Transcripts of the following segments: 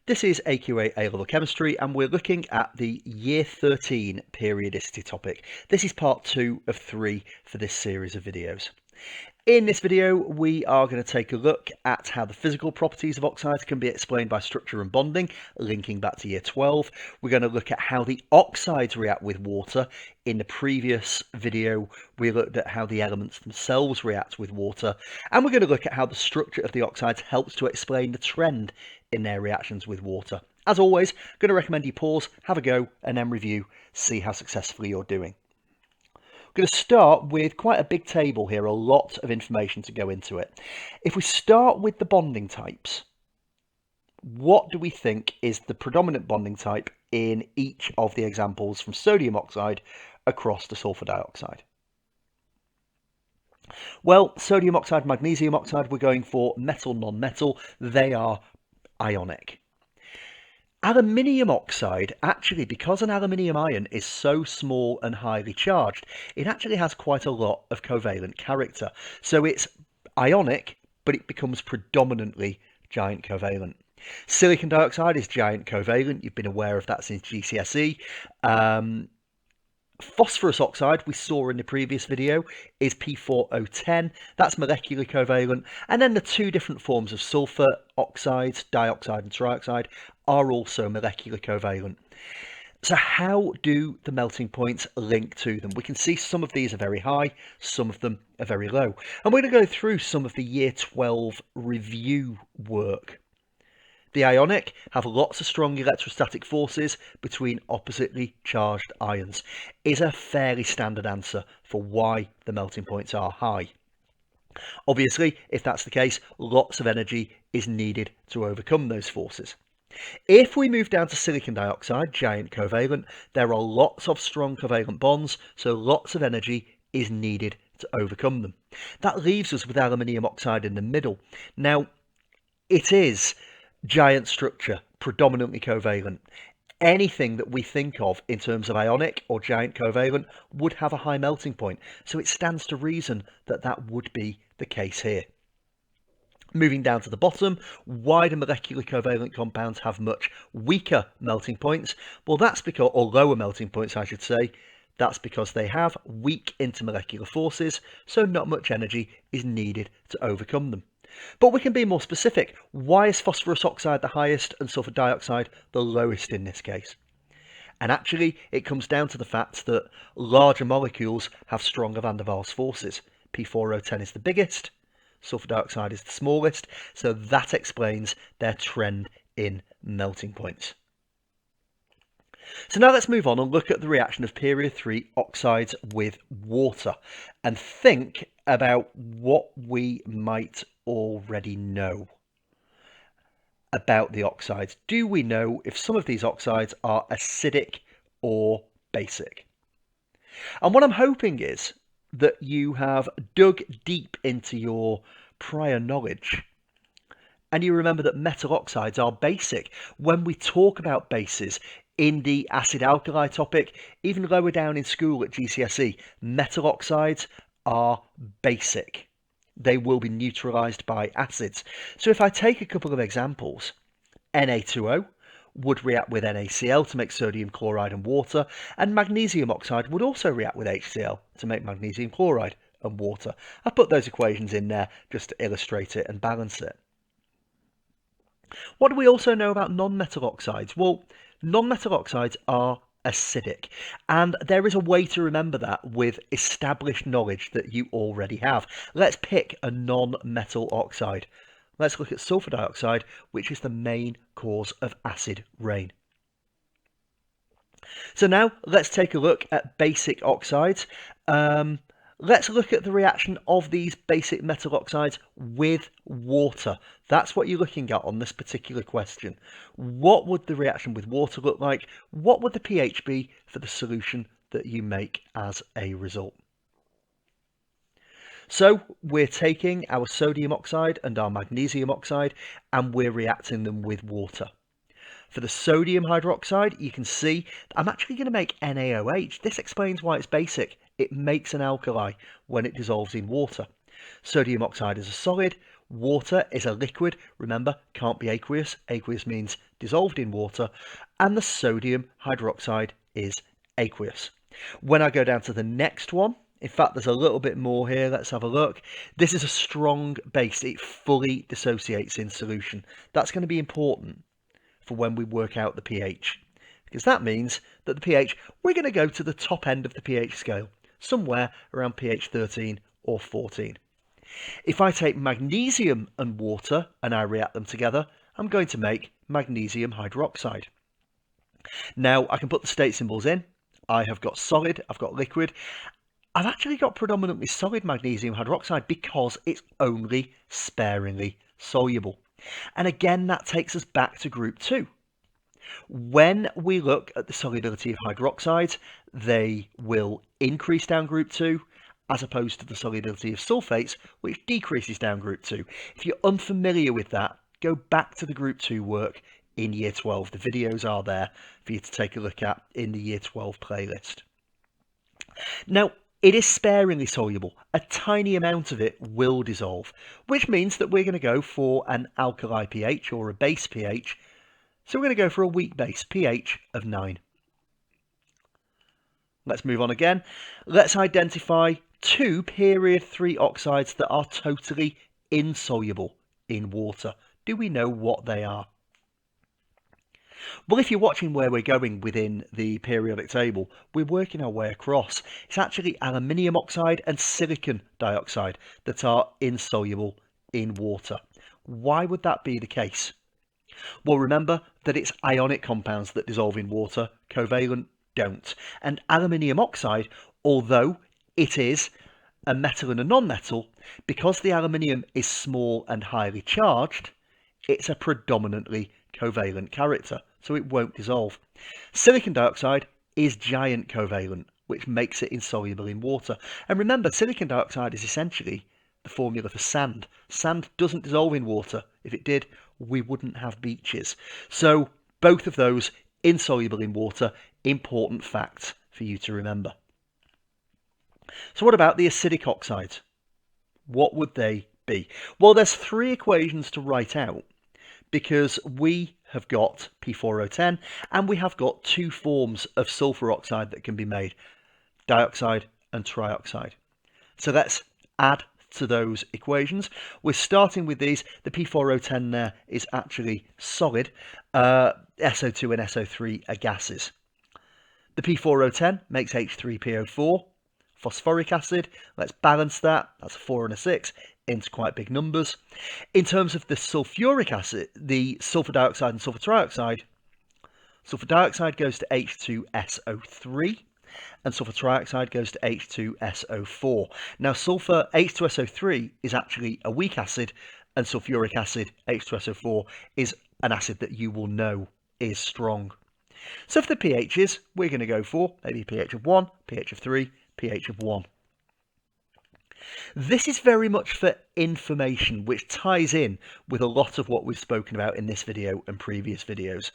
This is AQA A-Level Chemistry and we're looking at the Year 13 periodicity topic. This is part 2 of 3 for this series of videos. In this video, we are going to take a look at how the physical properties of oxides can be explained by structure and bonding, linking back to Year 12. We're going to look at how the oxides react with water. In the previous video, we looked at how the elements themselves react with water. And we're going to look at how the structure of the oxides helps to explain the trend in their reactions with water. As always, I'm going to recommend you pause, have a go, and then review, see how successfully you're doing. I'm going to start with quite a big table here, a lot of information to go into it. If we start with the bonding types, what do we think is the predominant bonding type in each of the examples from sodium oxide across to sulfur dioxide? Well, sodium oxide, magnesium oxide, we're going for metal, non-metal. They are ionic. Aluminium oxide, actually, because an aluminium ion is so small and highly charged, it actually has quite a lot of covalent character. So it's ionic, but it becomes predominantly giant covalent. Silicon dioxide is giant covalent. You've been aware of that since GCSE. Phosphorus oxide, we saw in the previous video, is P4O10. That's molecularly covalent. And then the two different forms of sulfur oxides, dioxide and trioxide, are also molecular covalent. So how do the melting points link to them? We can see some of these are very high, some of them are very low. And we're going to go through some of the Year 12 review work. The ionic have lots of strong electrostatic forces between oppositely charged ions, is a fairly standard answer for why the melting points are high. Obviously, if that's the case, lots of energy is needed to overcome those forces. If we move down to silicon dioxide, giant covalent, there are lots of strong covalent bonds, so lots of energy is needed to overcome them. That leaves us with aluminium oxide in the middle. Now, it is giant structure, predominantly covalent. Anything that we think of in terms of ionic or giant covalent would have a high melting point, so it stands to reason that that would be the case here. Moving down to the bottom, wider molecular covalent compounds have much weaker melting points. Well, that's because, or lower melting points, I should say. That's because they have weak intermolecular forces, so not much energy is needed to overcome them. But we can be more specific. Why is phosphorus oxide the highest and sulfur dioxide the lowest in this case? And actually, it comes down to the fact that larger molecules have stronger van der Waals forces. P4O10 is the biggest, sulfur dioxide is the smallest, so that explains their trend in melting points. So now let's move on and look at the reaction of period 3 oxides with water and think about what we might already know about the oxides. Do we know if some of these oxides are acidic or basic? And what I'm hoping is that you have dug deep into your prior knowledge and you remember that metal oxides are basic. When we talk about bases in the acid-alkali topic, even lower down in school at GCSE, metal oxides are basic. They will be neutralized by acids. So if I take a couple of examples, Na2O would react with NaCl to make sodium chloride and water, and magnesium oxide would also react with HCl to make magnesium chloride and water. I put those equations in there just to illustrate it and balance it. What do we also know about non-metal oxides? Well, non-metal oxides are acidic, and there is a way to remember that with established knowledge that you already have. Let's pick a non-metal oxide. Let's look at sulfur dioxide, which is the main cause of acid rain. So now let's take a look at basic oxides. Let's look at the reaction of these basic metal oxides with water. That's what you're looking at on this particular question. What would the reaction with water look like? What would the pH be for the solution that you make as a result? So we're taking our sodium oxide and our magnesium oxide and we're reacting them with water. For the sodium hydroxide, you can see I'm actually going to make NaOH. This explains why it's basic. It makes an alkali when it dissolves in water. Sodium oxide is a solid, Water is a liquid, remember, can't be aqueous. Aqueous means dissolved in water. And the sodium hydroxide is aqueous. When I go down to the next one, in fact, there's a little bit more here. Let's have a look. This is a strong base. It fully dissociates in solution. That's going to be important for when we work out the pH, because that means that the pH, we're going to go to the top end of the pH scale, somewhere around pH 13 or 14. If I take magnesium and water and I react them together, I'm going to make magnesium hydroxide. Now I can put the state symbols in. I have got solid, I've got liquid. I've actually got predominantly solid magnesium hydroxide because it's only sparingly soluble. And again, that takes us back to group 2. When we look at the solubility of hydroxides, they will increase down group 2, as opposed to the solubility of sulfates, which decreases down group 2. If you're unfamiliar with that, go back to the group 2 work in year 12. The videos are there for you to take a look at in the year 12 playlist. Now, it is sparingly soluble. A tiny amount of it will dissolve, which means that we're going to go for an alkali pH or a base pH. So we're going to go for a weak base pH of 9. Let's move on again. Let's identify 2 period 3 oxides that are totally insoluble in water. Do we know what they are? Well, if you're watching where we're going within the periodic table, we're working our way across. It's actually aluminium oxide and silicon dioxide that are insoluble in water. Why would that be the case? Well, remember that it's ionic compounds that dissolve in water, covalent don't. And aluminium oxide, although it is a metal and a non-metal, because the aluminium is small and highly charged, it's a predominantly covalent character, so it won't dissolve. Silicon dioxide is giant covalent, which makes it insoluble in water. And remember, silicon dioxide is essentially the formula for sand. Sand doesn't dissolve in water. If it did, we wouldn't have beaches. So both of those insoluble in water, important facts for you to remember. So what about the acidic oxides? What would they be? Well, there's 3 equations to write out because we have got P4O10 and we have got 2 forms of sulfur oxide that can be made, dioxide and trioxide. So let's add to those equations. We're starting with these. The P4O10 there is actually solid. SO2 and SO3 are gases. The P4O10 makes H3PO4, phosphoric acid. Let's balance that. That's a 4 and a 6 into quite big numbers. In terms of the sulfuric acid, the sulfur dioxide and sulfur trioxide, sulfur dioxide goes to H2SO3 and sulfur trioxide goes to H2SO4. Now sulfur H2SO3 is actually a weak acid and sulfuric acid H2SO4 is an acid that you will know is strong. So for the pHs, we're going to go for maybe pH of 1, pH of 3, pH of 1. This is very much for information, which ties in with a lot of what we've spoken about in this video and previous videos.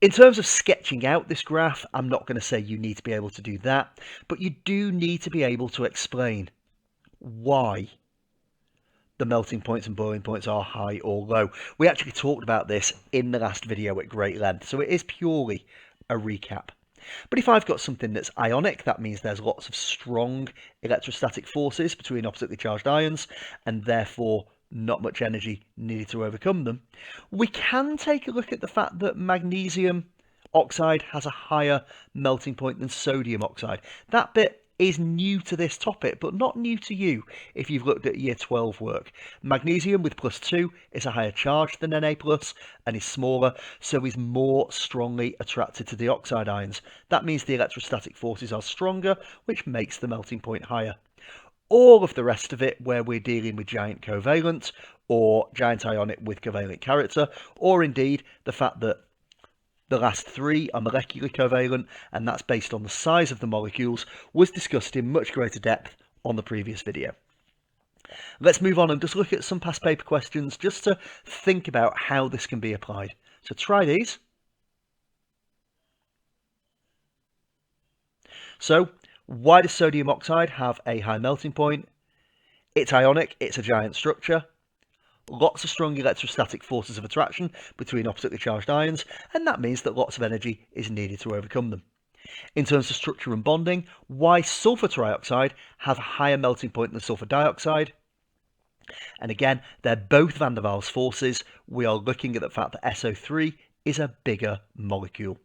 In terms of sketching out this graph, I'm not going to say you need to be able to do that, but you do need to be able to explain why the melting points and boiling points are high or low. We actually talked about this in the last video at great length, so it is purely a recap. But if I've got something that's ionic, that means there's lots of strong electrostatic forces between oppositely charged ions, and therefore not much energy needed to overcome them. We can take a look at the fact that magnesium oxide has a higher melting point than sodium oxide. That bit is new to this topic, but not new to you if you've looked at year 12 work. Magnesium with +2 is a higher charge than Na+ and is smaller, so is more strongly attracted to the oxide ions. That means the electrostatic forces are stronger, which makes the melting point higher. All of the rest of it, where we're dealing with giant covalent or giant ionic with covalent character, or indeed the fact that the last 3 are molecularly covalent, and that's based on the size of the molecules, was discussed in much greater depth on the previous video. Let's move on and just look at some past paper questions just to think about how this can be applied. So try these. So, why does sodium oxide have a high melting point? It's ionic, it's a giant structure. lots of strong electrostatic forces of attraction between oppositely charged ions, and that means that lots of energy is needed to overcome them. In terms of structure and bonding, why sulfur trioxide has a higher melting point than sulfur dioxide? And again, they're both van der Waals forces. We are looking at the fact that SO3 is a bigger molecule.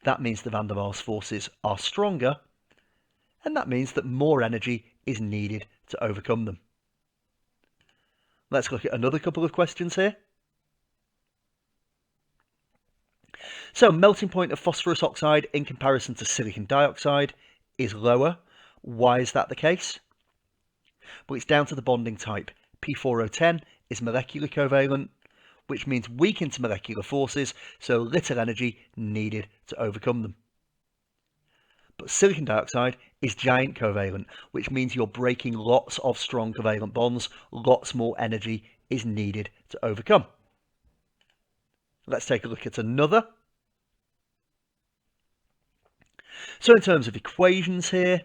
That means the van der Waals forces are stronger, and that means that more energy is needed to overcome them. Let's look at another couple of questions here. So, melting point of phosphorus oxide in comparison to silicon dioxide is lower. Why is that the case? Well, it's down to the bonding type. P4O10 is molecular covalent, which means weak intermolecular forces, so little energy needed to overcome them. But silicon dioxide is giant covalent, which means you're breaking lots of strong covalent bonds, lots more energy is needed to overcome. Let's take a look at another. So in terms of equations here,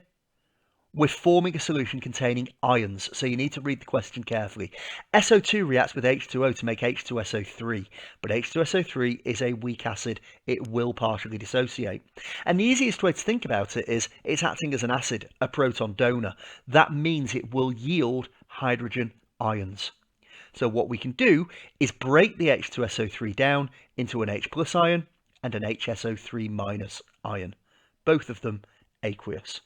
we're forming a solution containing ions, so you need to read the question carefully. SO2 reacts with H2O to make H2SO3, but H2SO3 is a weak acid. It will partially dissociate. And the easiest way to think about it is it's acting as an acid, a proton donor. That means it will yield hydrogen ions. So what we can do is break the H2SO3 down into an H plus ion and an HSO3 minus ion, both of them aqueous.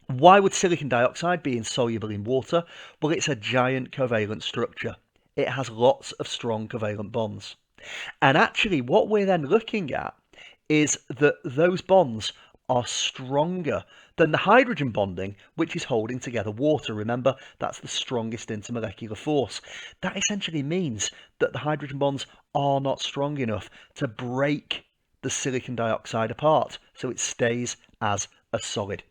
Why would silicon dioxide be insoluble in water? Well, it's a giant covalent structure. It has lots of strong covalent bonds. And actually, what we're then looking at is that those bonds are stronger than the hydrogen bonding, which is holding together water. Remember, that's the strongest intermolecular force. That essentially means that the hydrogen bonds are not strong enough to break the silicon dioxide apart, so it stays as a solid.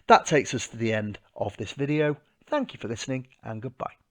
That takes us to the end of this video. Thank you for listening, and goodbye.